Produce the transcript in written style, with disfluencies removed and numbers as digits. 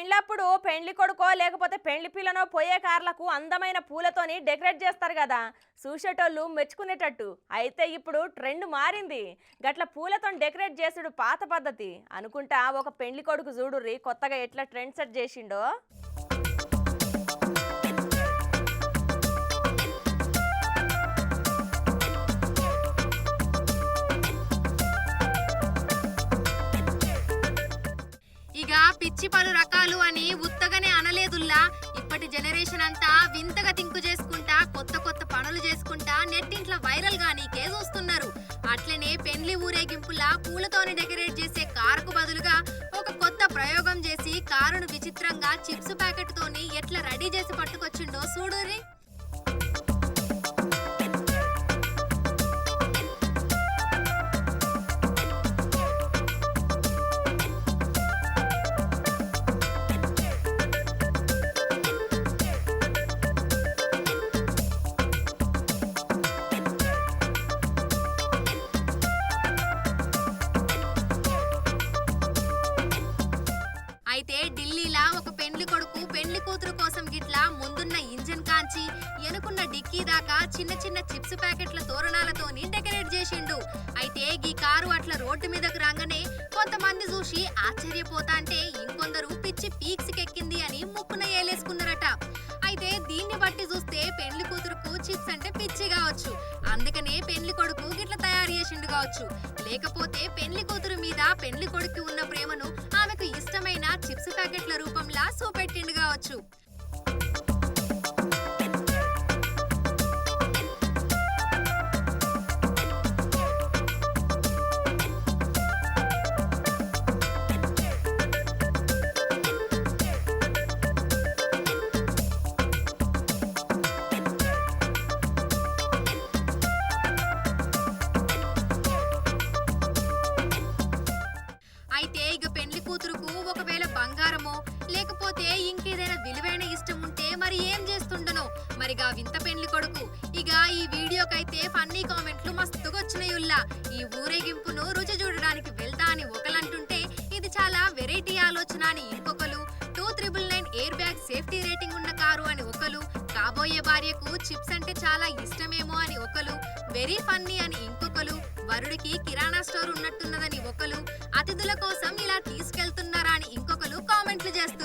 పెండ్లప్పుడు పెండ్లి కొడుకో లేకపోతే పెండ్లి పిల్లనో పోయే కార్లకు అందమైన పూలతోని డెకరేట్ చేస్తారు కదా, చూసేటోళ్ళు మెచ్చుకునేటట్టు. అయితే ఇప్పుడు ట్రెండ్ మారింది. గట్ల పూలతో డెకరేట్ చేసుడు పాత పద్ధతి అనుకుంటా. ఒక పెండ్లి కొడుకు చూడుర్రి కొత్తగా ఎట్లా ట్రెండ్ సెట్ చేసిండో. ఇక పిచ్చి పలు రకాలు అని ఉత్తగానే అనలేదుల్లా. ఇప్పటి జనరేషన్ అంతా వింతగా తింకు చేసుకుంటా కొత్త కొత్త పనులు చేసుకుంటా నెట్టింట్లో వైరల్ గానీకే చూస్తున్నారు. అట్లనే పెండ్లి ఊరేగింపులా పూలతోని డెకరేట్ చేసే కారుకు బదులుగా ఒక కొత్త ప్రయోగం చేసి కారును విచిత్రంగా చిప్స్ ప్యాకెట్ తోని ఎట్లా రెడీ చేసి పట్టుకొచ్చిండో చూడుర్రి. అయితే ఢిల్లీలా ఒక పెండ్లి కొడుకు పెండ్లి కూతురు కోసం గిట్లా ముందున్న ఇంజన్ కాంచి ఎనుకున్న డిక్కీ దాకా చిన్న చిన్న చిప్స్ ప్యాకెట్ల తోరణాలతోని డెకరేట్ చేసిండు. అయితే ఈ కారు అట్లా రోడ్డు మీదకు రాగానే కొంతమంది చూసి ఆశ్చర్యపోతా అంటే ఇంకొందరు పిచ్చి పీక్స్ కెక్కింది అని ముక్కున ఏలేసుకున్నారట. అయితే దీన్ని బట్టి చూస్తే పెండ్లి కూతురుకు చిప్స్ అంటే పిచ్చి కావచ్చు, అందుకనే పెండ్లి కొడుకు గిట్ల తయారు చేసిండు కావచ్చు. లేకపోతే పెండ్లి కూతురు మీద పెండ్లి కొడుకు ఉన్న ప్రేమను ఆమెకు ఇష్టమైన చిప్స్ ప్యాకెట్ల రూపంలా చూపెట్టిండు కావచ్చు. అయితే ఇక పెండ్లి కూతురుకు ఒకవేళ బంగారమో లేకపోతే ఇంకేదైనా విలువైన ఇష్టం ఉంటే మరి ఏం చేస్తుండనో మరిగా వింత పెండ్లి కొడుకు. ఇక ఈ వీడియోకైతే ఫన్నీ కామెంట్లు మస్తుగా వచ్చినాయుల్లా. ఈ ఊరేగింపును రుచి చూడడానికి వెళ్తా అని ఒకలంటుంటే ఇది చాలా వెరైటీ ఆలోచన అని ఇంకొకరు, 2999 ఎయిర్ బ్యాగ్ సేఫ్టీ రేటింగ్ ఉన్న కారు అని ఒకరు, కాబోయే భార్యకు చిప్స్ అంటే చాలా ఇష్టమేమో అని ఒకరు, వెరీ ఫన్నీ అని ఇంకొకరు, వరుడికి కిరాణా స్టోర్ ఉన్నట్టున్నదని ఒకరు, అతిథుల కోసం ఇలా తీసుకెళ్తున్నారా అని ఇంకొకరు కామెంట్లు చేస్తున్నారు.